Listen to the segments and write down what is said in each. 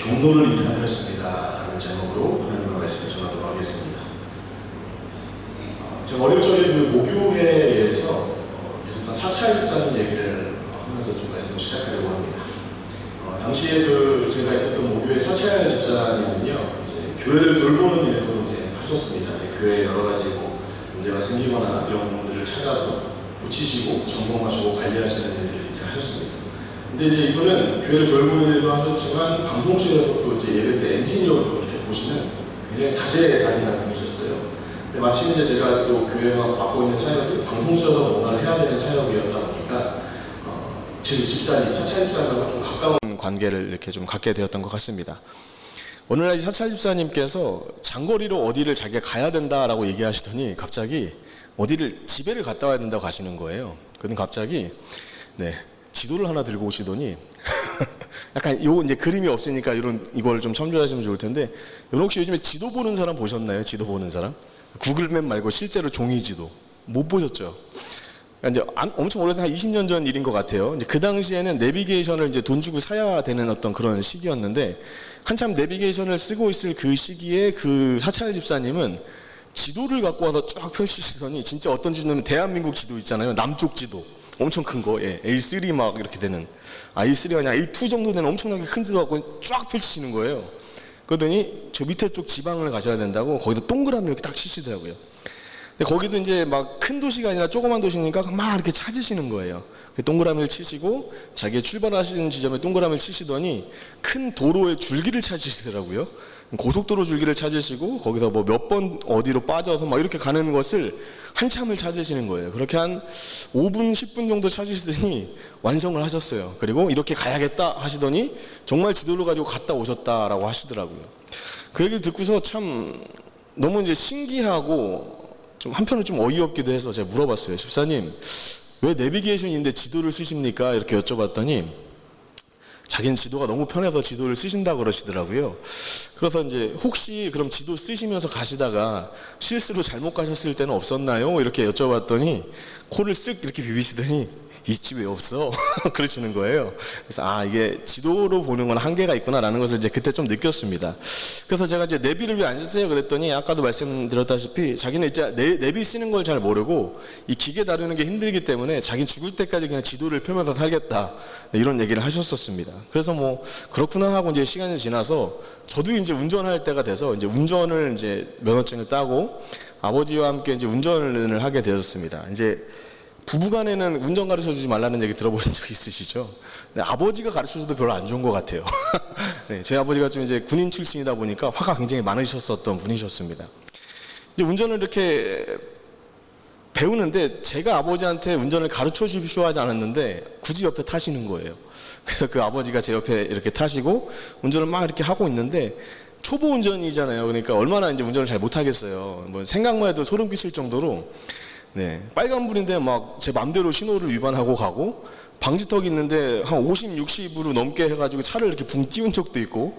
경로를 이탈하였습니다 라는 제목으로 하나님의 말씀을 전하도록 하겠습니다. 제가 어릴 적에 그 모교회에서 4차 집사님 얘기를 하면서 좀 말씀을 시작하려고 합니다. 당시에 제가 있었던 모교회 4차 집사님은요, 이제 교회를 돌보는 일도 이제 하셨습니다. 교회에 여러 가지 문제가 생기거나 이런 부분들을 찾아서 고치시고 점검하시고 관리하시는 일들을 이제 하셨습니다. 근데 이제 이분은 교회를 돌보는 일도 하셨지만 방송실에서 또 이제 예배 때 엔지니어도 이렇게 보시는 굉장히 다재다능한 분이셨어요. 근데 마침 이제 제가 또 교회가 맡고 있는 사역이 방송실에서 뭔가를 해야 되는 사역이었다 보니까 지금 집사님, 사찰 집사님하고 좀 가까운 관계를 이렇게 좀 갖게 되었던 것 같습니다. 어느 날 사찰 집사님께서 장거리로 어디를 자기가 가야 된다라고 얘기하시더니 갑자기 어디를 집에를 갔다 와야 된다고 하시는 거예요. 그는 갑자기 지도를 하나 들고 오시더니 약간 이제 그림이 없으니까 이걸 좀 참조하시면 좋을 텐데, 여러분 혹시 요즘에 지도 보는 사람 보셨나요? 지도 보는 사람? 구글맵 말고 실제로 종이 지도 못 보셨죠? 이제 엄청 오래된 한 20년 전 일인 것 같아요. 이제 그 당시에는 내비게이션을 이제 돈 주고 사야 되는 어떤 그런 시기였는데, 한참 내비게이션을 쓰고 있을 그 시기에 그 사찰 집사님은 지도를 갖고 와서 쫙 펼치시더니 진짜 어떤 지도냐면 대한민국 지도 있잖아요. 남쪽 지도. 엄청 큰 거. 예. A3 막 이렇게 되는. A3가 아니라 A2 정도 되는 엄청나게 큰 지도 갖고 쫙 펼치시는 거예요. 그러더니 저 밑에 쪽 지방을 가셔야 된다고 거기다 동그라미 이렇게 딱 치시더라고요. 근데 거기도 이제 막 큰 도시가 아니라 조그만 도시니까 막 이렇게 찾으시는 거예요. 동그라미를 치시고 자기의 출발하시는 지점에 동그라미를 치시더니 큰 도로의 줄기를 찾으시더라고요. 고속도로 줄기를 찾으시고 거기서 뭐 몇 번 어디로 빠져서 막 이렇게 가는 것을 한참을 찾으시는 거예요. 그렇게 한 5분, 10분 정도 찾으시더니 완성을 하셨어요. 그리고 이렇게 가야겠다 하시더니 정말 지도를 가지고 갔다 오셨다라고 하시더라고요. 그 얘기를 듣고서 참 너무 이제 신기하고 좀 한편으로 좀 어이없기도 해서 제가 물어봤어요. 집사님, 왜 내비게이션인데 지도를 쓰십니까? 이렇게 여쭤봤더니 자기는 지도가 너무 편해서 지도를 쓰신다고 그러시더라고요. 그래서 이제 혹시 그럼 지도 쓰시면서 가시다가 실수로 잘못 가셨을 때는 없었나요? 이렇게 여쭤봤더니 코를 쓱 이렇게 비비시더니 있지 왜 없어? 그러시는 거예요. 그래서 이게 지도로 보는 건 한계가 있구나라는 것을 이제 그때 좀 느꼈습니다. 그래서 제가 이제 내비를 왜 안 쓰세요? 그랬더니 아까도 말씀드렸다시피 자기는 이제 내비 쓰는 걸 잘 모르고 이 기계 다루는 게 힘들기 때문에 자기 죽을 때까지 그냥 지도를 펴면서 살겠다, 이런 얘기를 하셨었습니다. 그래서 뭐 그렇구나 하고 이제 시간이 지나서 저도 이제 운전할 때가 돼서 이제 운전을 이제 면허증을 따고 아버지와 함께 이제 운전을 하게 되었습니다. 이제 부부간에는 운전 가르쳐주지 말라는 얘기 들어보신 적 있으시죠? 네, 아버지가 가르쳐줘도 별로 안 좋은 것 같아요. 네, 저희 아버지가 좀 이제 군인 출신이다 보니까 화가 굉장히 많으셨었던 분이셨습니다. 이제 운전을 이렇게 배우는데 제가 아버지한테 운전을 가르쳐 주십시오 하지 않았는데 굳이 옆에 타시는 거예요. 그래서 그 아버지가 제 옆에 이렇게 타시고 운전을 막 이렇게 하고 있는데 초보 운전이잖아요. 그러니까 얼마나 이제 운전을 잘 못하겠어요. 뭐 생각만 해도 소름 끼칠 정도로 빨간불인데 막 제 맘대로 신호를 위반하고 가고 방지턱이 있는데 한 50, 60으로 넘게 해가지고 차를 이렇게 붕 띄운 적도 있고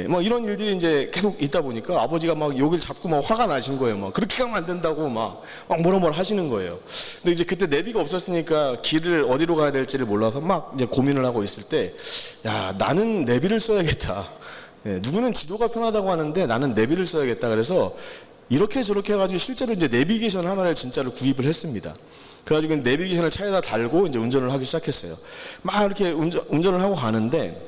막 이런 일들이 이제 계속 있다 보니까 아버지가 막 여기를 잡고 막 화가 나신 거예요. 막 그렇게 가면 안 된다고 막 뭐라 하시는 거예요. 근데 이제 그때 내비가 없었으니까 길을 어디로 가야 될지를 몰라서 막 이제 고민을 하고 있을 때, 야, 나는 내비를 써야겠다. 누구는 지도가 편하다고 하는데 나는 내비를 써야겠다. 그래서 이렇게 저렇게 해가지고 실제로 이제 내비게이션 하나를 진짜로 구입을 했습니다. 그래가지고 내비게이션을 차에다 달고 이제 운전을 하기 시작했어요. 막 이렇게 운전을 하고 가는데,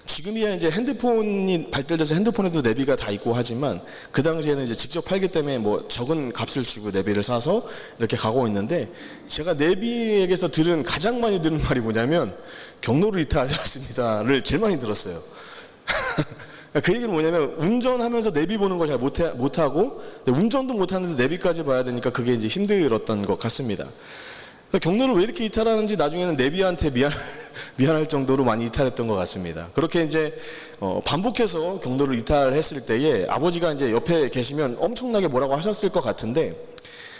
지금이야 이제 핸드폰이 발달돼서 핸드폰에도 내비가 다 있고 하지만 그 당시에는 이제 직접 팔기 때문에 뭐 적은 값을 주고 내비를 사서 이렇게 가고 있는데, 제가 내비에게서 들은 가장 많이 들은 말이 뭐냐면 경로를 이탈하였습니다를 제일 많이 들었어요. 그 얘기는 뭐냐면 운전하면서 내비 보는 걸 잘 못하고 운전도 못하는데 내비까지 봐야 되니까 그게 이제 힘들었던 것 같습니다. 경로를 왜 이렇게 이탈하는지 나중에는 내비한테 미안할 정도로 많이 이탈했던 것 같습니다. 그렇게 이제 반복해서 경로를 이탈했을 때에 아버지가 이제 옆에 계시면 엄청나게 뭐라고 하셨을 것 같은데,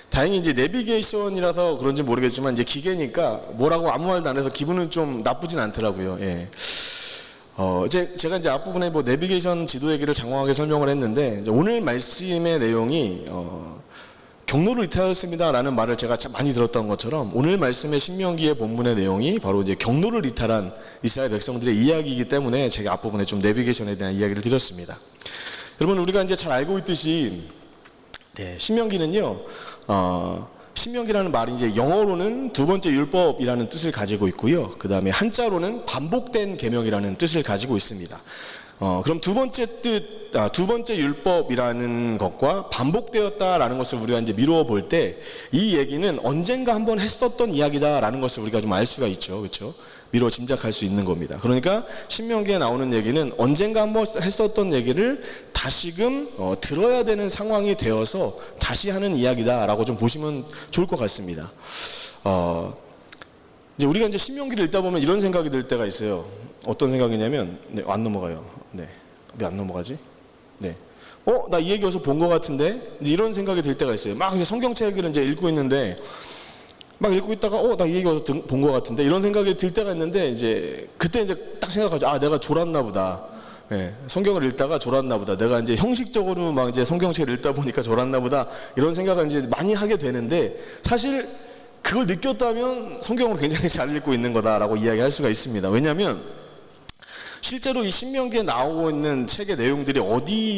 다행히 이제 내비게이션이라서 그런지 모르겠지만 이제 기계니까 뭐라고 아무 말도 안 해서 기분은 좀 나쁘진 않더라고요. 제가 이제 앞부분에 뭐 내비게이션 지도 얘기를 장황하게 설명을 했는데, 이제 오늘 말씀의 내용이 경로를 이탈했습니다라는 말을 제가 참 많이 들었던 것처럼 오늘 말씀의 신명기의 본문의 내용이 바로 이제 경로를 이탈한 이스라엘 백성들의 이야기이기 때문에 제가 앞부분에 좀 내비게이션에 대한 이야기를 드렸습니다. 여러분, 우리가 이제 잘 알고 있듯이 신명기는요, 신명기라는 말이 이제 영어로는 두 번째 율법이라는 뜻을 가지고 있고요. 그 다음에 한자로는 반복된 계명이라는 뜻을 가지고 있습니다. 그럼 두 번째 율법이라는 것과 반복되었다라는 것을 우리가 이제 미루어 볼 때 이 얘기는 언젠가 한번 했었던 이야기다라는 것을 우리가 좀 알 수가 있죠. 그렇죠? 미루어 짐작할 수 있는 겁니다. 그러니까 신명기에 나오는 얘기는 언젠가 한번 했었던 얘기를 다시금 들어야 되는 상황이 되어서 다시 하는 이야기다라고 좀 보시면 좋을 것 같습니다. 이제 우리가 이제 신명기를 읽다 보면 이런 생각이 들 때가 있어요. 어떤 생각이냐면, 안 넘어가요. 왜 안 넘어가지? 나 이 얘기 어디서 본 것 같은데? 이제 이런 생각이 들 때가 있어요. 막 이제 성경책을 이제 읽고 있는데, 막 읽고 있다가, 나 이 얘기 어디서 본 것 같은데? 이런 생각이 들 때가 있는데, 이제, 그때 이제 딱 생각하죠. 내가 졸았나 보다. 성경을 읽다가 졸았나 보다. 내가 이제 형식적으로 막 이제 성경책을 읽다 보니까 졸았나 보다. 이런 생각을 이제 많이 하게 되는데, 사실 그걸 느꼈다면 성경을 굉장히 잘 읽고 있는 거다라고 이야기할 수가 있습니다. 왜냐하면 실제로 이 신명기에 나오고 있는 책의 내용들이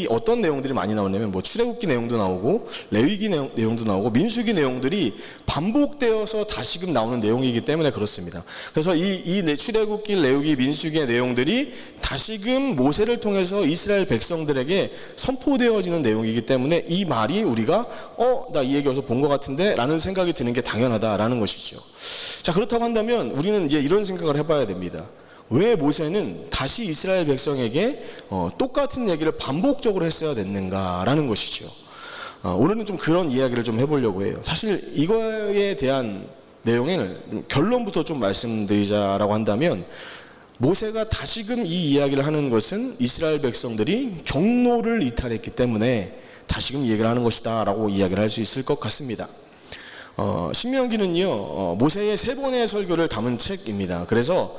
어떤 내용들이 많이 나오냐면 출애굽기 내용도 나오고 레위기 내용도 나오고 민수기 내용들이 반복되어서 다시금 나오는 내용이기 때문에 그렇습니다. 그래서 이 출애굽기, 레위기, 민수기의 내용들이 다시금 모세를 통해서 이스라엘 백성들에게 선포되어지는 내용이기 때문에 이 말이 우리가 나 이 얘기 어디서 본 것 같은데 라는 생각이 드는 게 당연하다라는 것이죠. 자, 그렇다고 한다면 우리는 이제 이런 생각을 해봐야 됩니다. 왜 모세는 다시 이스라엘 백성에게 똑같은 얘기를 반복적으로 했어야 됐는가라는 것이죠. 오늘은 좀 그런 이야기를 좀 해보려고 해요. 사실 이거에 대한 내용을 결론부터 좀 말씀드리자라고 한다면, 모세가 다시금 이 이야기를 하는 것은 이스라엘 백성들이 경로를 이탈했기 때문에 다시금 얘기를 하는 것이다 라고 이야기를 할 수 있을 것 같습니다. 신명기는요, 모세의 3번의 설교를 담은 책입니다. 그래서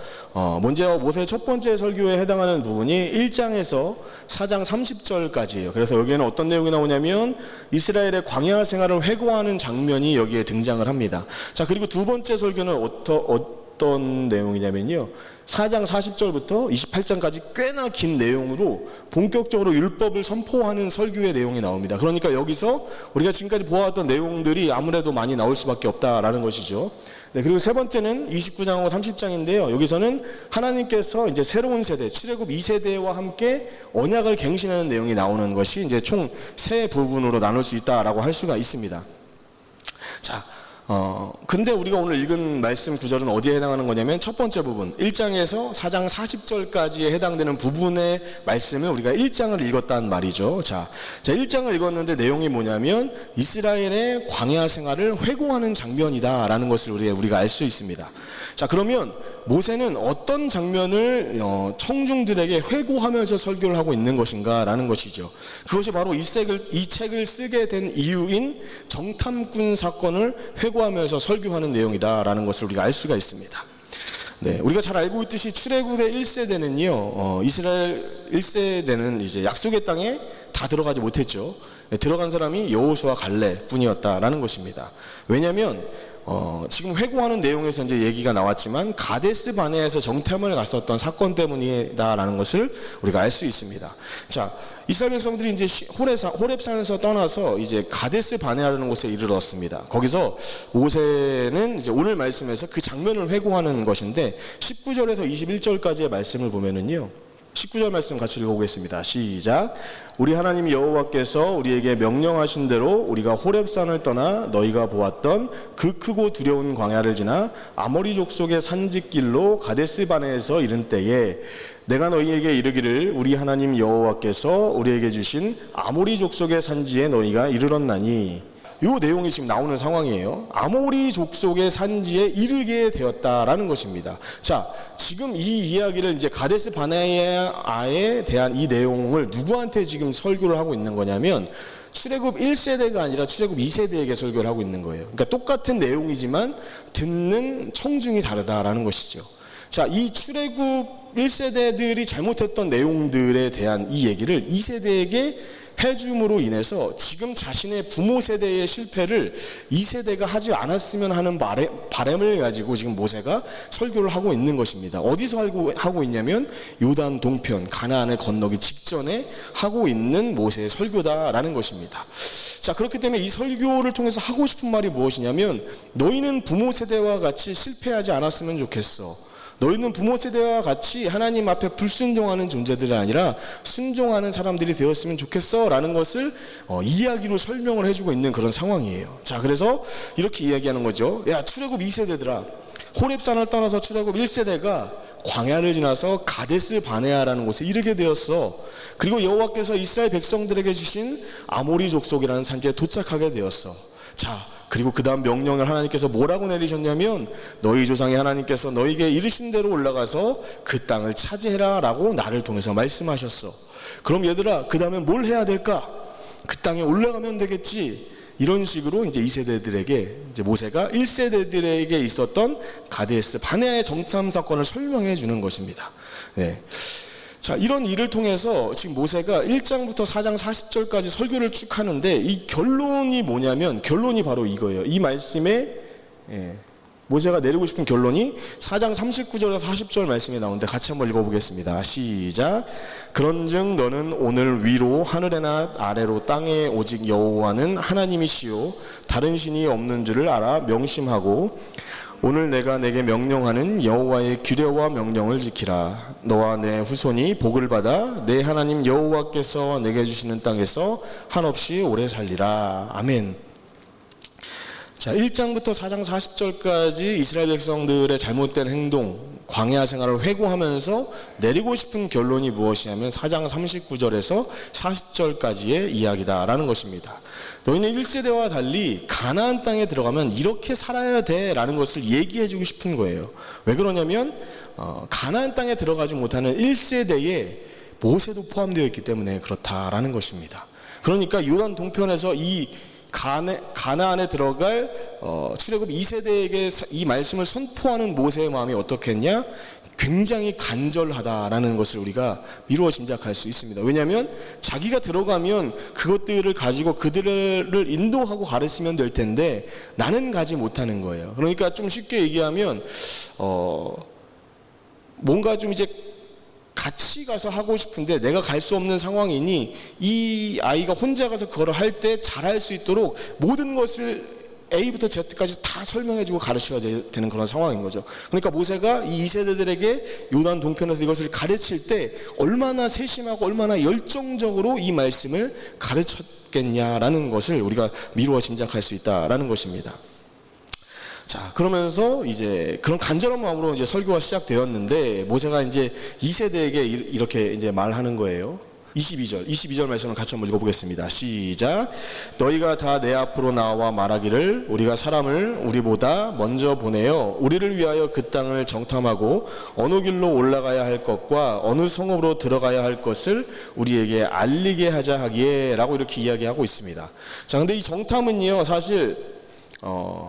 먼저 모세의 첫 번째 설교에 해당하는 부분이 1장에서 4장 30절까지예요. 그래서 여기에는 어떤 내용이 나오냐면 이스라엘의 광야 생활을 회고하는 장면이 여기에 등장을 합니다. 자, 그리고 두 번째 설교는 어떤 내용이냐면요, 4장 40절부터 28장까지 꽤나 긴 내용으로 본격적으로 율법을 선포하는 설교의 내용이 나옵니다. 그러니까 여기서 우리가 지금까지 보아왔던 내용들이 아무래도 많이 나올 수밖에 없다라는 것이죠. 그리고 세 번째는 29장하고 30장인데요. 여기서는 하나님께서 이제 새로운 세대, 출애굽 2세대와 함께 언약을 갱신하는 내용이 나오는 것이 이제 총 세 부분으로 나눌 수 있다라고 할 수가 있습니다. 자, 근데 우리가 오늘 읽은 말씀 구절은 어디에 해당하는 거냐면 첫 번째 부분 1장에서 4장 40절까지에 해당되는 부분의 말씀을 우리가 1장을 읽었단 말이죠. 자, 1장을 읽었는데 내용이 뭐냐면 이스라엘의 광야 생활을 회고하는 장면이다 라는 것을 우리가 알 수 있습니다. 자, 그러면 모세는 어떤 장면을 청중들에게 회고하면서 설교를 하고 있는 것인가 라는 것이죠. 그것이 바로 이 책을 쓰게 된 이유인 정탐꾼 사건을 회고하면서 설교하는 내용이다 라는 것을 우리가 알 수가 있습니다. 우리가 잘 알고 있듯이 출애굽의 1세대는요, 이스라엘 1세대는 이제 약속의 땅에 다 들어가지 못했죠. 들어간 사람이 여호수아 갈렙 뿐이었다라는 것입니다. 왜냐하면 지금 회고하는 내용에서 이제 얘기가 나왔지만 가데스 바네아에서 정탐을 갔었던 사건 때문이다라는 것을 우리가 알 수 있습니다. 자, 이스라엘 백성들이 이제 호렙산에서 떠나서 이제 가데스 바네아라는 곳에 이르렀습니다. 거기서 모세는 이제 오늘 말씀에서 그 장면을 회고하는 것인데 19절에서 21절까지의 말씀을 보면은요, 19절 말씀 같이 읽어보겠습니다. 시작. 우리 하나님 여호와께서 우리에게 명령하신 대로 우리가 호렙산을 떠나 너희가 보았던 그 크고 두려운 광야를 지나 아모리 족속의 산지길로 가데스 바네아에서 이른 때에 내가 너희에게 이르기를 우리 하나님 여호와께서 우리에게 주신 아모리 족속의 산지에 너희가 이르렀나니, 이 내용이 지금 나오는 상황이에요. 아모리 족속의 산지에 이르게 되었다라는 것입니다. 자, 지금 이 이야기를 이제 가데스 바네아에 대한 이 내용을 누구한테 지금 설교를 하고 있는 거냐면 출애굽 1세대가 아니라 출애굽 2세대에게 설교를 하고 있는 거예요. 그러니까 똑같은 내용이지만 듣는 청중이 다르다라는 것이죠. 자, 이 출애굽 1세대들이 잘못했던 내용들에 대한 이 얘기를 2세대에게 해줌으로 인해서 지금 자신의 부모 세대의 실패를 2세대가 하지 않았으면 하는 바람을 가지고 지금 모세가 설교를 하고 있는 것입니다. 어디서 하고 있냐면 요단 동편 가나안을 건너기 직전에 하고 있는 모세의 설교다라는 것입니다. 자, 그렇기 때문에 이 설교를 통해서 하고 싶은 말이 무엇이냐면 너희는 부모 세대와 같이 실패하지 않았으면 좋겠어. 너희는 부모 세대와 같이 하나님 앞에 불순종하는 존재들이 아니라 순종하는 사람들이 되었으면 좋겠어 라는 것을 이야기로 설명을 해주고 있는 그런 상황이에요. 자, 그래서 이렇게 이야기하는 거죠. 야, 출애굽 2세대들아, 호렙산을 떠나서 출애굽 1세대가 광야를 지나서 가데스 바네아라는 곳에 이르게 되었어. 그리고 여호와께서 이스라엘 백성들에게 주신 아모리 족속이라는 산지에 도착하게 되었어. 자, 그리고 그 다음 명령을 하나님께서 뭐라고 내리셨냐면 너희 조상의 하나님께서 너희에게 이르신 대로 올라가서 그 땅을 차지해라 라고 나를 통해서 말씀하셨어. 그럼 얘들아, 그 다음에 뭘 해야 될까? 그 땅에 올라가면 되겠지. 이런 식으로 이제 2세대들에게 이제 모세가 1세대들에게 있었던 가데스 바네아의 정탐 사건을 설명해 주는 것입니다. 네. 자, 이런 일을 통해서 지금 모세가 1장부터 4장 40절까지 설교를 쭉 하는데 이 결론이 뭐냐면 결론이 바로 이거예요. 이 말씀에 모세가 내리고 싶은 결론이 4장 39절에서 40절 말씀에 나오는데 같이 한번 읽어보겠습니다. 시작. 그런즉 너는 오늘 위로 하늘에나 아래로 땅에 오직 여호와는 하나님이시요 다른 신이 없는 줄을 알아 명심하고 오늘 내가 내게 명령하는 여호와의 규례와 명령을 지키라. 너와 내 후손이 복을 받아 내 하나님 여호와께서 내게 주시는 땅에서 한없이 오래 살리라. 아멘. 자, 1장부터 4장 40절까지 이스라엘 백성들의 잘못된 행동, 광야 생활을 회고하면서 내리고 싶은 결론이 무엇이냐면 4장 39절에서 40절까지의 이야기다라는 것입니다. 너희는 1세대와 달리 가나안 땅에 들어가면 이렇게 살아야 돼라는 것을 얘기해 주고 싶은 거예요. 왜 그러냐면 가나안 땅에 들어가지 못하는 1세대에 모세도 포함되어 있기 때문에 그렇다라는 것입니다. 그러니까 요단 동편에서 이 가나안에 들어갈 출애굽 2세대에게 이 말씀을 선포하는 모세의 마음이 어떻겠냐? 굉장히 간절하다라는 것을 우리가 미루어 짐작할 수 있습니다. 왜냐하면 자기가 들어가면 그것들을 가지고 그들을 인도하고 가르치면 될 텐데 나는 가지 못하는 거예요. 그러니까 좀 쉽게 얘기하면 뭔가 좀 이제 같이 가서 하고 싶은데 내가 갈 수 없는 상황이니 이 아이가 혼자 가서 그거를 할 때 잘할 수 있도록 모든 것을 A부터 Z까지 다 설명해주고 가르쳐야 되는 그런 상황인 거죠. 그러니까 모세가 이 2세대들에게 요단 동편에서 이것을 가르칠 때 얼마나 세심하고 얼마나 열정적으로 이 말씀을 가르쳤겠냐라는 것을 우리가 미루어 짐작할 수 있다라는 것입니다. 자, 그러면서 이제 그런 간절한 마음으로 이제 설교가 시작되었는데 모세가 이제 2세대에게 이렇게 이제 말하는 거예요. 22절 말씀을 같이 한번 읽어보겠습니다. 시작. 너희가 다 내 앞으로 나와 말하기를 우리가 사람을 우리보다 먼저 보내어 우리를 위하여 그 땅을 정탐하고 어느 길로 올라가야 할 것과 어느 성읍으로 들어가야 할 것을 우리에게 알리게 하자 하기에 라고 이렇게 이야기하고 있습니다. 자, 근데 이 정탐은요 사실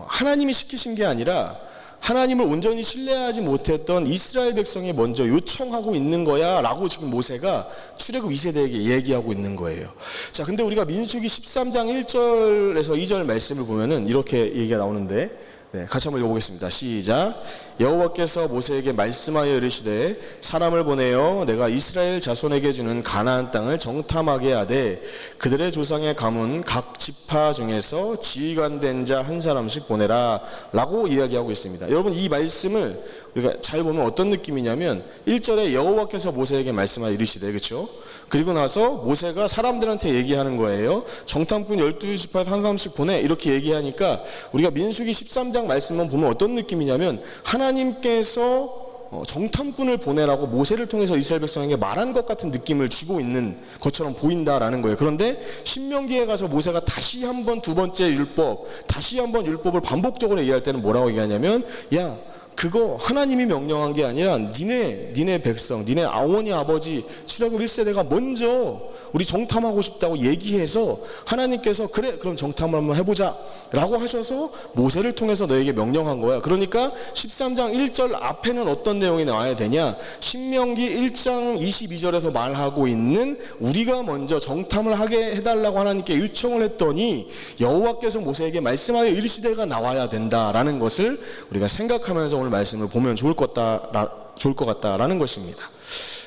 하나님이 시키신 게 아니라 하나님을 온전히 신뢰하지 못했던 이스라엘 백성이 먼저 요청하고 있는 거야 라고 지금 모세가 출애굽 2세대에게 얘기하고 있는 거예요. 자, 근데 우리가 민수기 13장 1절에서 2절 말씀을 보면은 이렇게 얘기가 나오는데 같이 한번 읽어보겠습니다. 시작. 여호와께서 모세에게 말씀하여 이르시되 사람을 보내어 내가 이스라엘 자손에게 주는 가나안 땅을 정탐하게 하되 그들의 조상의 가문 각 지파 중에서 지휘관 된 자 한 사람씩 보내라 라고 이야기하고 있습니다. 여러분 이 말씀을 우리가 잘 보면 어떤 느낌이냐면 1절에 여호와께서 모세에게 말씀하여 이르시되, 그렇죠? 그리고 나서 모세가 사람들한테 얘기하는 거예요. 정탐꾼 12지파에서 한 사람씩 보내 이렇게 얘기하니까 우리가 민수기 13장 말씀만 보면 어떤 느낌이냐면 하나님께서 정탐꾼을 보내라고 모세를 통해서 이스라엘 백성에게 말한 것 같은 느낌을 주고 있는 것처럼 보인다라는 거예요. 그런데 신명기에 가서 모세가 다시 한번 두 번째 율법, 다시 한번 율법을 반복적으로 얘기할 때는 뭐라고 얘기하냐면 야, 그거 하나님이 명령한 게 아니라 니네 백성, 니네 어머니 아버지 출애굽 1세대가 먼저 우리 정탐하고 싶다고 얘기해서 하나님께서 그래 그럼 정탐을 한번 해보자 라고 하셔서 모세를 통해서 너에게 명령한 거야. 그러니까 13장 1절 앞에는 어떤 내용이 나와야 되냐, 신명기 1장 22절에서 말하고 있는 우리가 먼저 정탐을 하게 해달라고 하나님께 요청을 했더니 여호와께서 모세에게 말씀하여 이르시되가 나와야 된다라는 것을 우리가 생각하면서 오늘 말씀을 보면 좋을 것 같다라는 것입니다.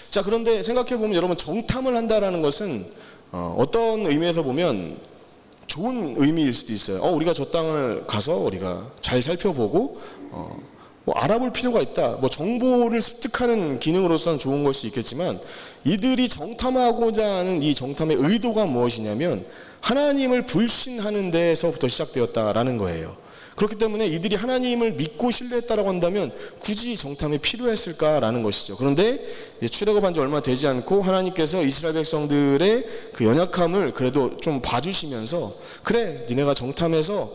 자, 그런데 생각해보면 여러분, 정탐을 한다라는 것은 어떤 의미에서 보면 좋은 의미일 수도 있어요. 우리가 저 땅을 가서 우리가 잘 살펴보고 뭐 알아볼 필요가 있다, 뭐 정보를 습득하는 기능으로서는 좋은 걸 수 있겠지만, 이들이 정탐하고자 하는 이 정탐의 의도가 무엇이냐면 하나님을 불신하는 데에서부터 시작되었다라는 거예요. 그렇기 때문에 이들이 하나님을 믿고 신뢰했다라고 한다면 굳이 정탐이 필요했을까라는 것이죠. 그런데 출애굽한 지 얼마 되지 않고 하나님께서 이스라엘 백성들의 그 연약함을 그래도 좀 봐주시면서, 그래 니네가 정탐해서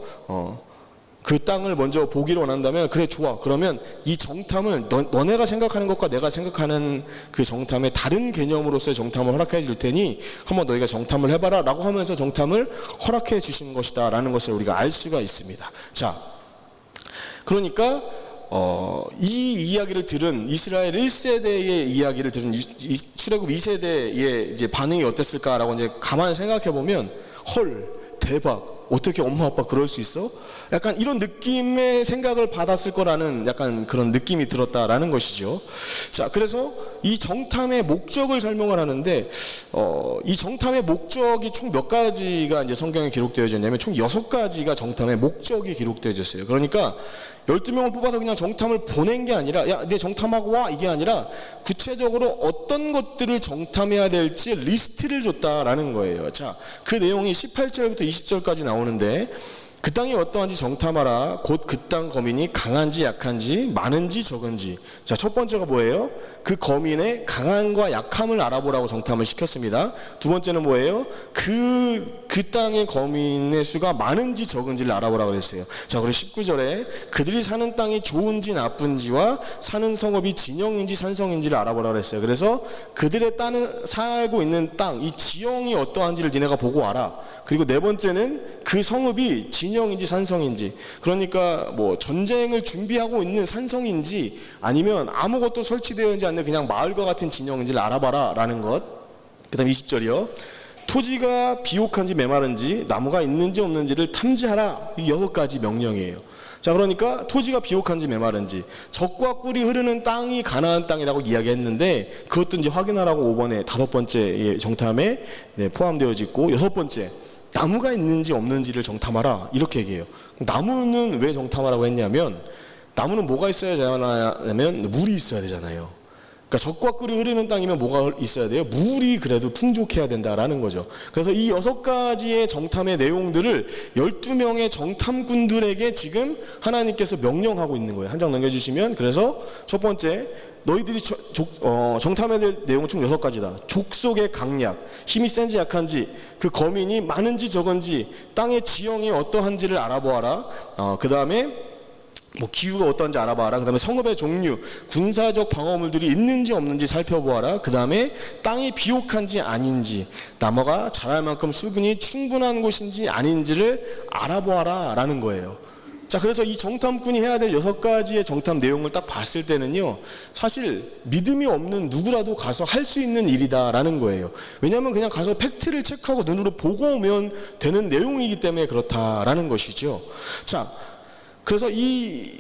그 땅을 먼저 보기를 원한다면 그래 좋아, 그러면 이 정탐을 너네가 생각하는 것과 내가 생각하는 그 정탐의 다른 개념으로서의 정탐을 허락해 줄 테니 한번 너희가 정탐을 해봐라 라고 하면서 정탐을 허락해 주시는 것이다 라는 것을 우리가 알 수가 있습니다. 자, 그러니까 이 이야기를 들은 이스라엘 1세대의 이야기를 들은 출애굽 2세대의 이제 반응이 어땠을까라고 이제 가만히 생각해 보면, 헐 대박, 어떻게 엄마 아빠 그럴 수 있어? 약간 이런 느낌의 생각을 받았을 거라는 약간 그런 느낌이 들었다라는 것이죠. 자, 그래서 이 정탐의 목적을 설명을 하는데, 이 정탐의 목적이 총 몇 가지가 이제 성경에 기록되어졌냐면 총 6가지가 정탐의 목적이 기록되어졌어요. 그러니까 12명을 뽑아서 그냥 정탐을 보낸 게 아니라, 야, 내 정탐하고 와, 이게 아니라 구체적으로 어떤 것들을 정탐해야 될지 리스트를 줬다라는 거예요. 자, 그 내용이 18절부터 20절까지 나오는데, 그 땅이 어떠한지 정탐하라. 곧 그 땅 거민이 강한지 약한지 많은지 적은지. 자, 첫 번째가 뭐예요? 그 거민의 강함과 약함을 알아보라고 정탐을 시켰습니다. 두 번째는 뭐예요? 그 땅의 거민의 수가 많은지 적은지를 알아보라고 그랬어요. 자, 그리고 19절에 그들이 사는 땅이 좋은지 나쁜지와 사는 성읍이 진영인지 산성인지를 알아보라고 그랬어요. 그래서 그들의 땅을 살고 있는 땅, 이 지형이 어떠한지를 니네가 보고 와라. 그리고 네 번째는 그 성읍이 진영인지 산성인지, 그러니까 뭐 전쟁을 준비하고 있는 산성인지 아니면 아무것도 설치되어 있지 않는 그냥 마을과 같은 진영인지를 알아봐라 라는 것. 그 다음 20절이요. 토지가 비옥한지 메마른지 나무가 있는지 없는지를 탐지하라. 이 6가지 명령이에요. 자, 그러니까 토지가 비옥한지 메마른지, 젖과 꿀이 흐르는 땅이 가나안 땅이라고 이야기했는데 그것도 이제 확인하라고 5번에 5번째 정탐에 포함되어 있고, 6번째 나무가 있는지 없는지를 정탐하라 이렇게 얘기해요. 나무는 왜 정탐하라고 했냐면, 나무는 뭐가 있어야 되냐면 물이 있어야 되잖아요. 그러니까 젖과 꿀이 흐르는 땅이면 뭐가 있어야 돼요? 물이 그래도 풍족해야 된다라는 거죠. 그래서 이 6가지의 정탐의 내용들을 12명의 정탐꾼들에게 지금 하나님께서 명령하고 있는 거예요. 한 장 넘겨주시면, 그래서 첫 번째, 너희들이 정탐해야 될 내용은 총 6가지다. 족속의 강약, 힘이 센지 약한지, 그 거민이 많은지 적은지, 땅의 지형이 어떠한지를 알아보아라. 그 다음에 뭐 기후가 어떤지 알아봐라. 그 다음에 성읍의 종류, 군사적 방어물들이 있는지 없는지 살펴보아라. 그 다음에 땅이 비옥한지 아닌지, 나무가 자랄 만큼 수분이 충분한 곳인지 아닌지를 알아보아라 라는 거예요. 자, 그래서 이 정탐꾼이 해야 될 6가지의 정탐 내용을 딱 봤을 때는요, 사실 믿음이 없는 누구라도 가서 할 수 있는 일이다라는 거예요. 왜냐하면 그냥 가서 팩트를 체크하고 눈으로 보고 오면 되는 내용이기 때문에 그렇다라는 것이죠. 자, 그래서 이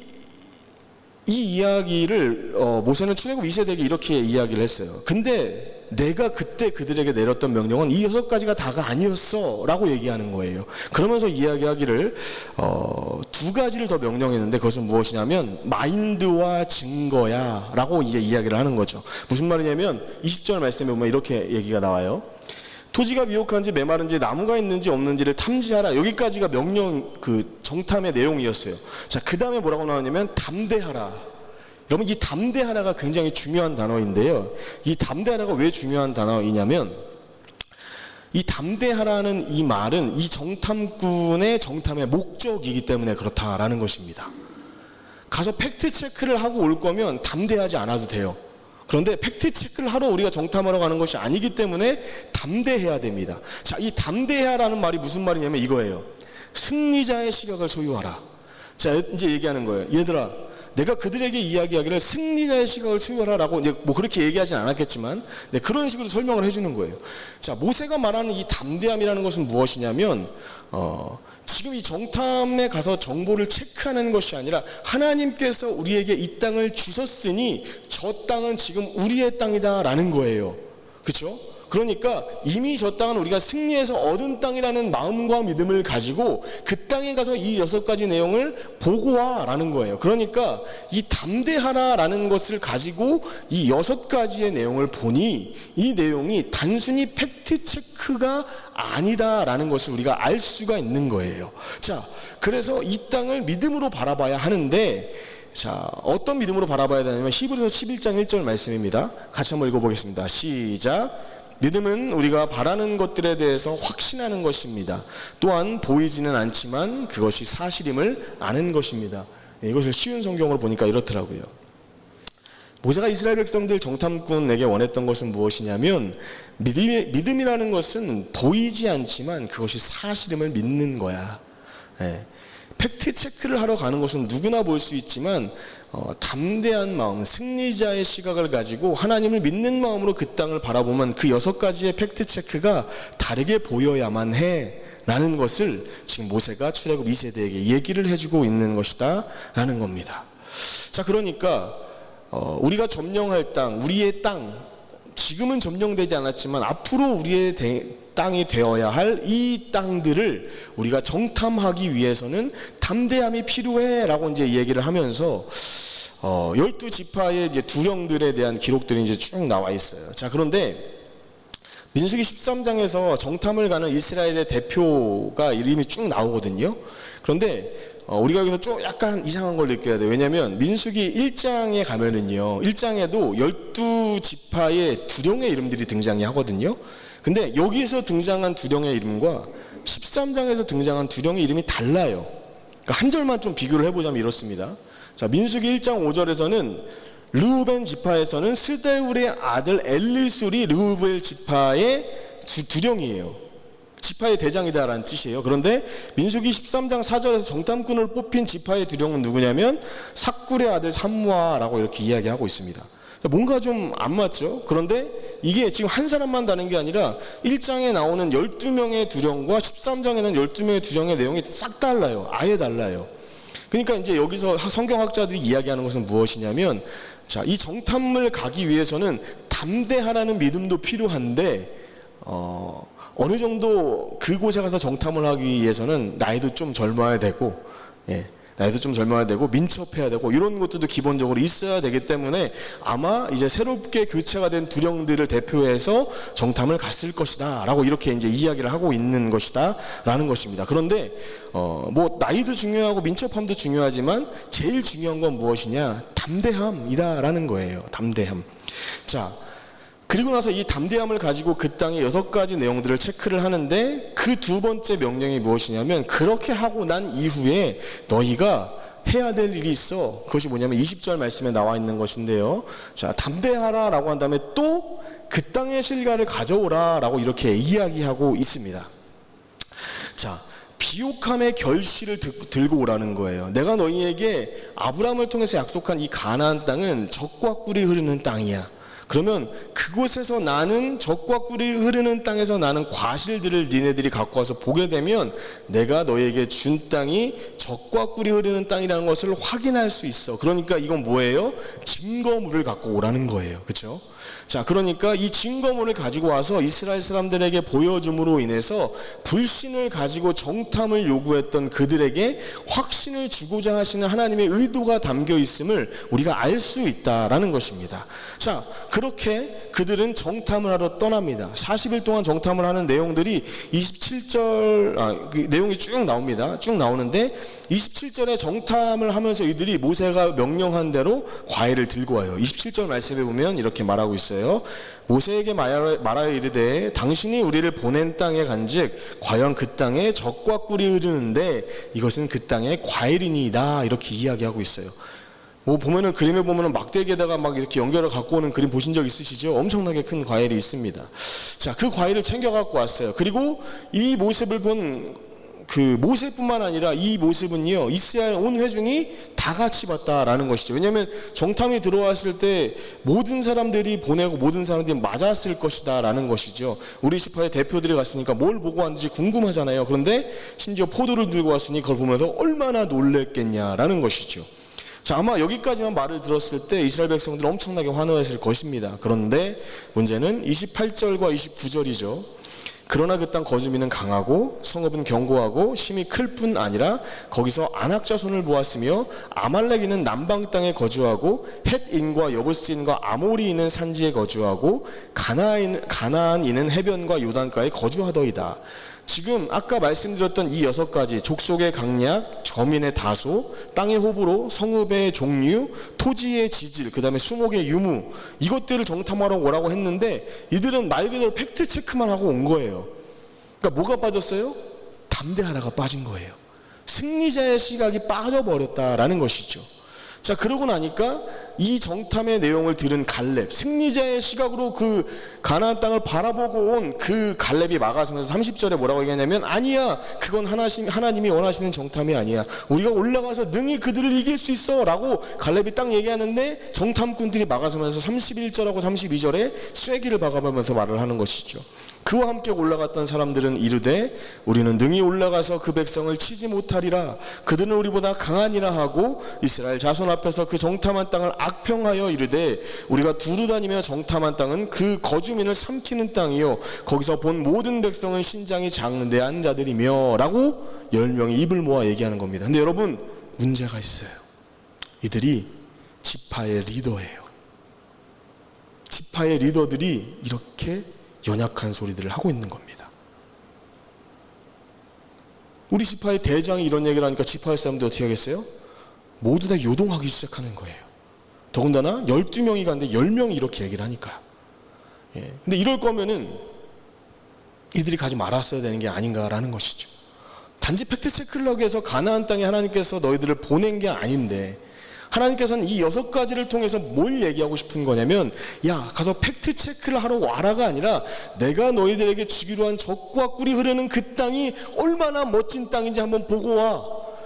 이야기를 모세는 출애굽 2세대에게 이렇게 이야기를 했어요. 근데 내가 그때 그들에게 내렸던 명령은 이 6가지가 다가 아니었어 라고 얘기하는 거예요. 그러면서 이야기하기를 2가지를 더 명령했는데, 그것은 무엇이냐면 마인드와 증거야 라고 이제 이야기를 하는 거죠. 무슨 말이냐면 20절 말씀에 보면 이렇게 얘기가 나와요. 토지가 비옥한지 메마른지 나무가 있는지 없는지를 탐지하라. 여기까지가 명령 그 정탐의 내용이었어요. 자, 그 다음에 뭐라고 나오냐면 담대하라. 여러분, 이 담대하라가 굉장히 중요한 단어인데요. 이 담대하라가 왜 중요한 단어이냐면, 이 담대하라는 이 말은 이 정탐꾼의 정탐의 목적이기 때문에 그렇다라는 것입니다. 가서 팩트 체크를 하고 올 거면 담대하지 않아도 돼요. 그런데 팩트 체크를 하러 우리가 정탐하러 가는 것이 아니기 때문에 담대해야 됩니다. 자, 이 담대해야라는 말이 무슨 말이냐면 이거예요. 승리자의 시각을 소유하라. 자, 이제 얘기하는 거예요. 얘들아, 내가 그들에게 이야기하기를 승리자의 시각을 소유하라라고 이제 뭐 그렇게 얘기하진 않았겠지만 네, 그런 식으로 설명을 해주는 거예요. 자, 모세가 말하는 이 담대함이라는 것은 무엇이냐면 지금 이 정탐에 가서 정보를 체크하는 것이 아니라 하나님께서 우리에게 이 땅을 주셨으니 저 땅은 지금 우리의 땅이다라는 거예요. 그렇죠? 그러니까 이미 저 땅은 우리가 승리해서 얻은 땅이라는 마음과 믿음을 가지고 그 땅에 가서 이 6가지 내용을 보고 와라는 거예요. 그러니까 이 담대하라라는 것을 가지고 이 6가지의 내용을 보니 이 내용이 단순히 팩트 체크가 아니다라는 것을 우리가 알 수가 있는 거예요. 자, 그래서 이 땅을 믿음으로 바라봐야 하는데, 자, 어떤 믿음으로 바라봐야 되냐면 히브리서 11장 1절 말씀입니다. 같이 한번 읽어보겠습니다. 시작. 믿음은 우리가 바라는 것들에 대해서 확신하는 것입니다. 또한 보이지는 않지만 그것이 사실임을 아는 것입니다. 이것을 쉬운 성경으로 보니까 이렇더라고요. 모세가 이스라엘 백성들 정탐꾼에게 원했던 것은 무엇이냐면 믿음이라는 것은 보이지 않지만 그것이 사실임을 믿는 거야. 팩트 체크를 하러 가는 것은 누구나 볼 수 있지만 담대한 마음, 승리자의 시각을 가지고 하나님을 믿는 마음으로 그 땅을 바라보면 그 6가지의 팩트 체크가 다르게 보여야만 해 라는 것을 지금 모세가 출애굽 2세대에게 얘기를 해주고 있는 것이다 라는 겁니다. 자, 그러니까 우리가 점령할 땅, 우리의 땅, 지금은 점령되지 않았지만 앞으로 우리의 땅이 되어야 할 이 땅들을 우리가 정탐하기 위해서는 담대함이 필요해 라고 이제 얘기를 하면서 12지파의 이제 두령들에 대한 기록들이 이제 쭉 나와 있어요. 자, 그런데 민수기 13장에서 정탐을 가는 이스라엘의 대표가 이름이 쭉 나오거든요. 그런데 우리가 여기서 좀 약간 이상한 걸 느껴야 돼요. 왜냐하면 민수기 1장에 가면은요, 1장에도 12지파의 두령의 이름들이 등장이 하거든요. 근데 여기서 등장한 두령의 이름과 13장에서 등장한 두령의 이름이 달라요. 그러니까 한 절만 좀 비교를 해보자면 이렇습니다. 자, 민수기 1장 5절에서는 르우벤 지파에서는 스데울의 아들 엘리술이 르우벨 지파의 두령이에요. 지파의 대장이다라는 뜻이에요. 그런데 민수기 13장 4절에서 정탐꾼을 뽑힌 지파의 두령은 누구냐면 삭굴의 아들 삼무아라고 이렇게 이야기하고 있습니다. 뭔가 좀 안 맞죠? 그런데 이게 지금 한 사람만 다른 게 아니라 1장에 나오는 12명의 두령과 13장에는 12명의 두령의 내용이 싹 달라요. 아예 달라요. 그러니까 이제 여기서 성경학자들이 이야기하는 것은 무엇이냐면, 자, 이 정탐을 가기 위해서는 담대하라는 믿음도 필요한데 어느 정도 그곳에 가서 정탐을 하기 위해서는 나이도 좀 젊어야 되고, 나이도 좀 젊어야 되고 민첩해야 되고 이런 것들도 기본적으로 있어야 되기 때문에 아마 이제 새롭게 교체가 된 두령들을 대표해서 정탐을 갔을 것이다 라고 이렇게 이제 이야기를 하고 있는 것이다 라는 것입니다. 그런데 뭐 나이도 중요하고 민첩함도 중요하지만 제일 중요한 건 무엇이냐? 담대함이다 라는 거예요. 담대함. 자, 그리고 나서 이 담대함을 가지고 그 땅의 6가지 내용들을 체크를 하는데 그 두 번째 명령이 무엇이냐면, 그렇게 하고 난 이후에 너희가 해야 될 일이 있어. 그것이 뭐냐면 20절 말씀에 나와 있는 것인데요. 자, 담대하라 라고 한 다음에 또 그 땅의 실과를 가져오라 라고 이렇게 이야기하고 있습니다. 자, 비옥함의 결실을 들고 오라는 거예요. 내가 너희에게 아브라함을 통해서 약속한 이 가나안 땅은 젖과 꿀이 흐르는 땅이야. 그러면 그곳에서 나는 젖과 꿀이 흐르는 땅에서 나는 과실들을 니네들이 갖고 와서 보게 되면 내가 너에게 준 땅이 젖과 꿀이 흐르는 땅이라는 것을 확인할 수 있어. 그러니까 이건 뭐예요? 증거물을 갖고 오라는 거예요. 그렇죠? 자, 그러니까 이 증거물을 가지고 와서 이스라엘 사람들에게 보여줌으로 인해서 불신을 가지고 정탐을 요구했던 그들에게 확신을 주고자 하시는 하나님의 의도가 담겨 있음을 우리가 알 수 있다라는 것입니다. 자, 그렇게 그들은 정탐을 하러 떠납니다. 40일 동안 정탐을 하는 내용들이 27절 그 내용이 쭉 나옵니다. 쭉 나오는데 27절에 정탐을 하면서 이들이 모세가 명령한 대로 과일을 들고 와요. 27절 말씀에 보면 이렇게 말하고 있어요. 모세에게 말하여 이르되 당신이 우리를 보낸 땅에 간즉 과연 그 땅에 젖과 꿀이 흐르는데 이것은 그 땅의 과일이니이다. 이렇게 이야기하고 있어요. 뭐 보면은 그림에 보면은 막대기에다가 막 이렇게 연결을 갖고 오는 그림 보신 적 있으시죠? 엄청나게 큰 과일이 있습니다. 자, 그 과일을 챙겨 갖고 왔어요. 그리고 이 모습을 본 그 모세뿐만 아니라 이 모습은요, 이스라엘 온 회중이 다 같이 봤다라는 것이죠. 왜냐하면 정탐이 들어왔을 때 모든 사람들이 보내고 모든 사람들이 맞았을 것이다라는 것이죠. 우리 지파의 대표들이 갔으니까 뭘 보고 왔는지 궁금하잖아요. 그런데 심지어 포도를 들고 왔으니 그걸 보면서 얼마나 놀랬겠냐라는 것이죠. 자, 아마 여기까지만 말을 들었을 때 이스라엘 백성들 엄청나게 환호했을 것입니다. 그런데 문제는 28절과 29절이죠. 그러나 그 땅 거주민은 강하고 성읍은 견고하고 심이 클 뿐 아니라 거기서 아낙 자손을 보았으며 아말렉인은 남방 땅에 거주하고 헷인과 여부스인과 아모리인은 산지에 거주하고 가나안인은 해변과 요단가에 거주하더이다. 지금 아까 말씀드렸던 이 6가지 족속의 강약, 저민의 다소, 땅의 호불호, 성읍의 종류, 토지의 지질, 그 다음에 수목의 유무, 이것들을 정탐하러 오라고 했는데 이들은 말 그대로 팩트 체크만 하고 온 거예요. 그러니까 뭐가 빠졌어요? 담대하라가 빠진 거예요. 승리자의 시각이 빠져버렸다라는 것이죠. 자, 그러고 나니까 이 정탐의 내용을 들은 갈렙, 승리자의 시각으로 그 가나안 땅을 바라보고 온 그 갈렙이 막아서면서 30절에 뭐라고 얘기하냐면, 아니야, 그건 하나님이 원하시는 정탐이 아니야, 우리가 올라가서 능히 그들을 이길 수 있어 라고 갈렙이 딱 얘기하는데 정탐꾼들이 막아서면서 31절하고 32절에 쐐기를 박아보면서 말을 하는 것이죠. 그와 함께 올라갔던 사람들은 이르되 우리는 능히 올라가서 그 백성을 치지 못하리라, 그들은 우리보다 강하니라 하고 이스라엘 자손 앞에서 그 정탐한 땅을 악평하여 이르되 우리가 두루 다니며 정탐한 땅은 그 거주민을 삼키는 땅이요 거기서 본 모든 백성은 신장이 장대한 자들이며 라고 10명이 입을 모아 얘기하는 겁니다. 근데 여러분, 문제가 있어요. 이들이 지파의 리더예요. 지파의 리더들이 이렇게 연약한 소리들을 하고 있는 겁니다. 우리 지파의 대장이 이런 얘기를 하니까 지파의 사람들 어떻게 하겠어요? 모두 다 요동하기 시작하는 거예요. 더군다나 12명이 갔는데 10명이 이렇게 얘기를 하니까. 근데 이럴 거면은 이들이 가지 말았어야 되는 게 아닌가라는 것이죠. 단지 팩트 체크를 하기 위해서 가나안 땅에 하나님께서 너희들을 보낸 게 아닌데, 하나님께서는 이 6가지를 통해서 뭘 얘기하고 싶은 거냐면, 야, 가서 팩트 체크를 하러 와라가 아니라 내가 너희들에게 주기로 한 젖과 꿀이 흐르는 그 땅이 얼마나 멋진 땅인지 한번 보고 와.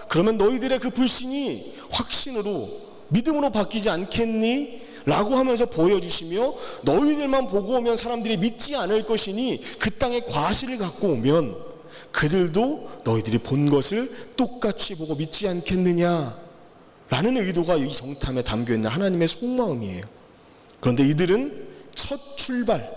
그러면 너희들의 그 불신이 확신으로, 믿음으로 바뀌지 않겠니? 라고 하면서 보여주시며, 너희들만 보고 오면 사람들이 믿지 않을 것이니 그 땅의 과실을 갖고 오면 그들도 너희들이 본 것을 똑같이 보고 믿지 않겠느냐 라는 의도가 이 정탐에 담겨있는 하나님의 속마음이에요. 그런데 이들은 첫 출발,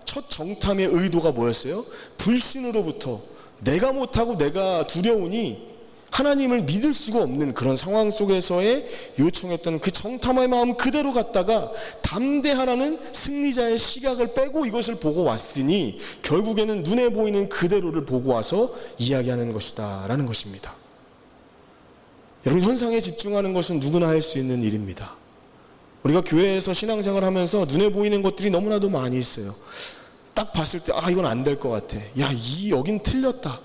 첫 정탐의 의도가 뭐였어요? 불신으로부터 내가 못하고 내가 두려우니 하나님을 믿을 수가 없는 그런 상황 속에서의 요청했던 그 정탐의 마음 그대로 갔다가 담대하라는 승리자의 시각을 빼고 이것을 보고 왔으니 결국에는 눈에 보이는 그대로를 보고 와서 이야기하는 것이다 라는 것입니다. 여러분, 현상에 집중하는 것은 누구나 할 수 있는 일입니다. 우리가 교회에서 신앙생활 하면서 눈에 보이는 것들이 너무나도 많이 있어요. 딱 봤을 때, 아, 이건 안 될 것 같아. 야, 여긴 틀렸다.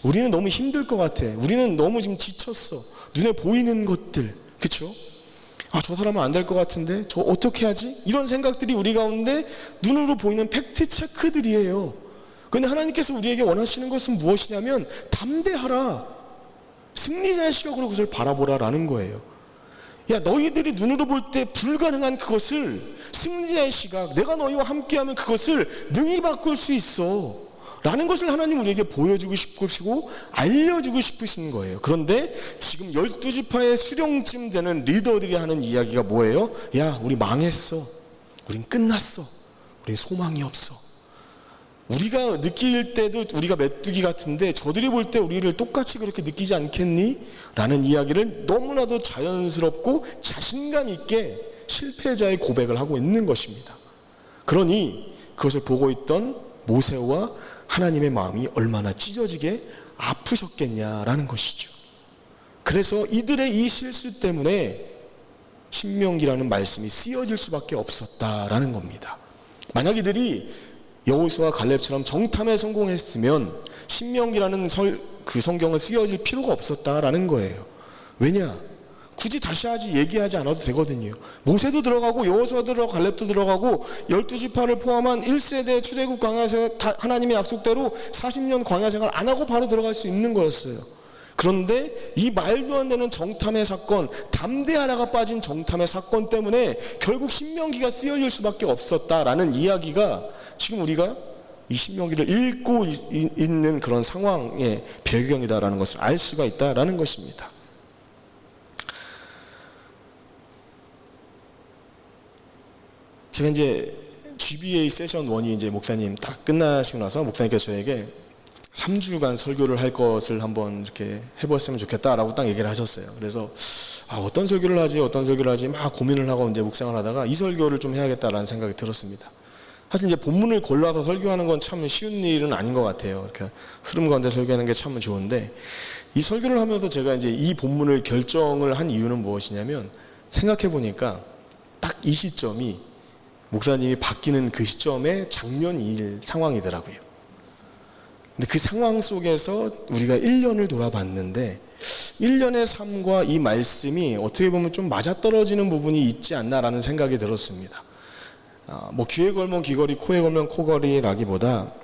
우리는 너무 힘들 것 같아. 우리는 너무 지금 지쳤어. 눈에 보이는 것들, 그쵸? 아, 저 사람은 안 될 것 같은데 저 어떻게 하지? 이런 생각들이 우리 가운데 눈으로 보이는 팩트 체크들이에요. 그런데 하나님께서 우리에게 원하시는 것은 무엇이냐면 담대하라, 승리자의 시각으로 그것을 바라보라라는 거예요. 야, 너희들이 눈으로 볼 때 불가능한 그것을 승리자의 시각, 내가 너희와 함께하면 그것을 능히 바꿀 수 있어 라는 것을 하나님 우리에게 보여주고 싶으시고 알려주고 싶으신 거예요. 그런데 지금 12지파의 수령쯤 되는 리더들이 하는 이야기가 뭐예요? 야, 우리 망했어. 우린 끝났어. 우린 소망이 없어. 우리가 느낄 때도 우리가 메뚜기 같은데 저들이 볼 때 우리를 똑같이 그렇게 느끼지 않겠니? 라는 이야기를 너무나도 자연스럽고 자신감 있게 실패자의 고백을 하고 있는 것입니다. 그러니 그것을 보고 있던 모세와 하나님의 마음이 얼마나 찢어지게 아프셨겠냐라는 것이죠. 그래서 이들의 이 실수 때문에 신명기라는 말씀이 쓰여질 수밖에 없었다라는 겁니다. 만약 이들이 여호수아 갈렙처럼 정탐에 성공했으면 신명기라는 그 성경은 쓰여질 필요가 없었다라는 거예요. 왜냐? 굳이 다시 얘기하지 않아도 되거든요. 모세도 들어가고 여호수아도 들어가고 갈렙도 들어가고 12지파를 포함한 1세대 출애굽 광야생 하나님의 약속대로 40년 광야생활 안 하고 바로 들어갈 수 있는 거였어요. 그런데 이 말도 안 되는 정탐의 사건, 담대 하나가 빠진 정탐의 사건 때문에 결국 신명기가 쓰여질 수밖에 없었다라는 이야기가 지금 우리가 이 신명기를 읽고 있는 그런 상황의 배경이다라는 것을 알 수가 있다라는 것입니다. 제가 이제 GBA 세션 1이 이제 목사님 딱 끝나시고 나서 목사님께서 저에게 3주간 설교를 할 것을 한번 이렇게 해보았으면 좋겠다라고 딱 얘기를 하셨어요. 그래서 어떤 설교를 하지 막 고민을 하고 이제 묵상을 하다가 이 설교를 좀 해야겠다라는 생각이 들었습니다. 사실 이제 본문을 골라서 설교하는 건 참 쉬운 일은 아닌 것 같아요. 이렇게 흐름 가운데 설교하는 게 참 좋은데 이 설교를 하면서 제가 이제 이 본문을 결정을 한 이유는 무엇이냐면 생각해 보니까 딱 이 시점이 목사님이 바뀌는 그 시점에 작년 2일 상황이더라고요. 근데 그 상황 속에서 우리가 1년을 돌아봤는데 1년의 삶과 이 말씀이 어떻게 보면 좀 맞아떨어지는 부분이 있지 않나라는 생각이 들었습니다. 뭐 귀에 걸면 귀걸이, 코에 걸면 코걸이라기보다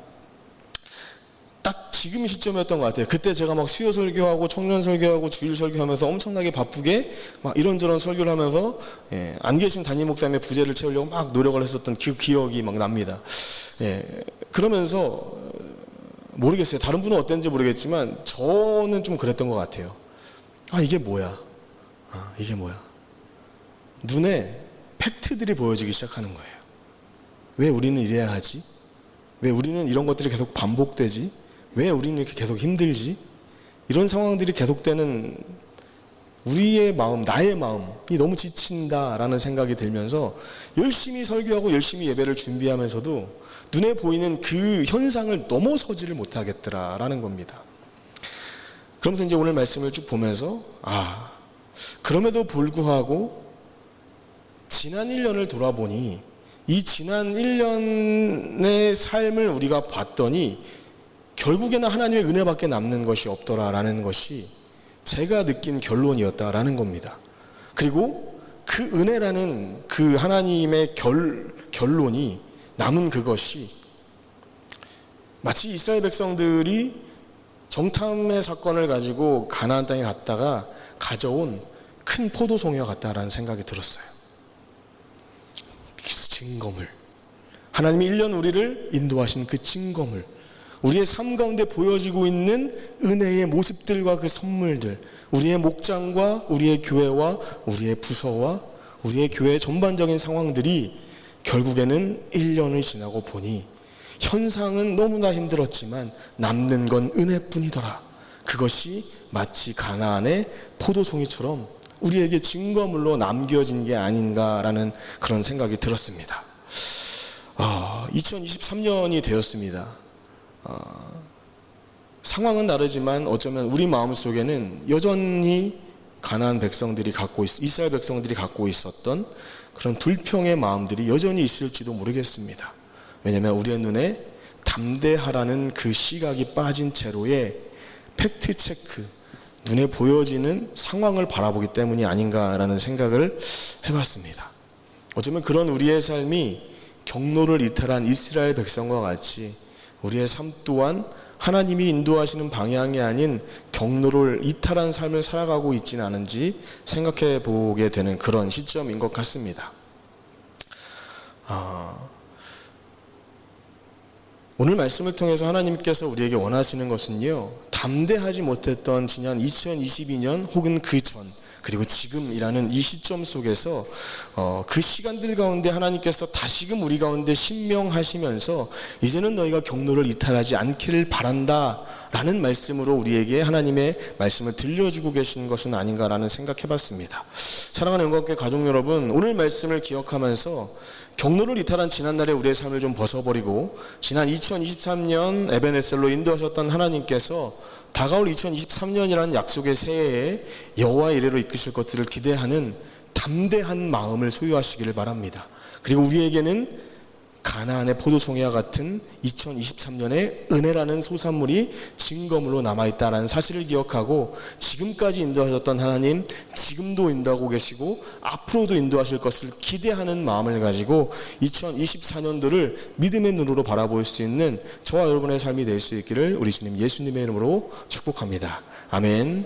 딱 지금 시점이었던 것 같아요. 그때 제가 막 수요 설교하고 청년 설교하고 주일 설교하면서 엄청나게 바쁘게 막 이런저런 설교를 하면서 안 계신 담임 목사님의 부재를 채우려고 막 노력을 했었던 그 기억이 막 납니다. 그러면서 모르겠어요. 다른 분은 어땠는지 모르겠지만 저는 좀 그랬던 것 같아요. 이게 뭐야? 이게 뭐야? 눈에 팩트들이 보여지기 시작하는 거예요. 왜 우리는 이래야 하지? 왜 우리는 이런 것들이 계속 반복되지? 왜 우리는 이렇게 계속 힘들지? 이런 상황들이 계속되는 우리의 마음, 나의 마음이 너무 지친다라는 생각이 들면서 열심히 설교하고 열심히 예배를 준비하면서도 눈에 보이는 그 현상을 넘어서지를 못하겠더라라는 겁니다. 그러면서 이제 오늘 말씀을 쭉 보면서 그럼에도 불구하고 지난 1년을 돌아보니 이 지난 1년의 삶을 우리가 봤더니 결국에는 하나님의 은혜밖에 남는 것이 없더라라는 것이 제가 느낀 결론이었다라는 겁니다. 그리고 그 은혜라는 그 하나님의 결론이 남은 그것이 마치 이스라엘 백성들이 정탐의 사건을 가지고 가나안 땅에 갔다가 가져온 큰 포도송이와 같다라는 생각이 들었어요. 증거물, 하나님이 1년 우리를 인도하신 그 증거물, 우리의 삶 가운데 보여지고 있는 은혜의 모습들과 그 선물들, 우리의 목장과 우리의 교회와 우리의 부서와 우리의 교회의 전반적인 상황들이 결국에는 1년을 지나고 보니 현상은 너무나 힘들었지만 남는 건 은혜뿐이더라. 그것이 마치 가나안의 포도송이처럼 우리에게 증거물로 남겨진 게 아닌가라는 그런 생각이 들었습니다. 2023년이 되었습니다. 상황은 다르지만 어쩌면 우리 마음속에는 여전히 가나안 백성들이 이스라엘 백성들이 갖고 있었던 그런 불평의 마음들이 여전히 있을지도 모르겠습니다. 왜냐하면 우리의 눈에 담대하라는 그 시각이 빠진 채로의 팩트 체크, 눈에 보여지는 상황을 바라보기 때문이 아닌가라는 생각을 해봤습니다. 어쩌면 그런 우리의 삶이 경로를 이탈한 이스라엘 백성과 같이 우리의 삶 또한 하나님이 인도하시는 방향이 아닌 경로를 이탈한 삶을 살아가고 있지는 않은지 생각해 보게 되는 그런 시점인 것 같습니다. 오늘 말씀을 통해서 하나님께서 우리에게 원하시는 것은요, 담대하지 못했던 지난 2022년 혹은 그 전 그리고 지금이라는 이 시점 속에서 그 시간들 가운데 하나님께서 다시금 우리 가운데 신명하시면서 이제는 너희가 경로를 이탈하지 않기를 바란다 라는 말씀으로 우리에게 하나님의 말씀을 들려주고 계신 것은 아닌가라는 생각해봤습니다. 사랑하는 영광교회 가족 여러분, 오늘 말씀을 기억하면서 경로를 이탈한 지난날의 우리의 삶을 좀 벗어버리고 지난 2023년 에베네셀로 인도하셨던 하나님께서 다가올 2023년이라는 약속의 새해에 여호와의 이레로 이끄실 것들을 기대하는 담대한 마음을 소유하시기를 바랍니다. 그리고 우리에게는 가나안의 포도송이와 같은 2023년의 은혜라는 소산물이 증거물로 남아있다는 사실을 기억하고 지금까지 인도하셨던 하나님, 지금도 인도하고 계시고 앞으로도 인도하실 것을 기대하는 마음을 가지고 2024년도를 믿음의 눈으로 바라볼 수 있는 저와 여러분의 삶이 될 수 있기를 우리 주님 예수님의 이름으로 축복합니다. 아멘.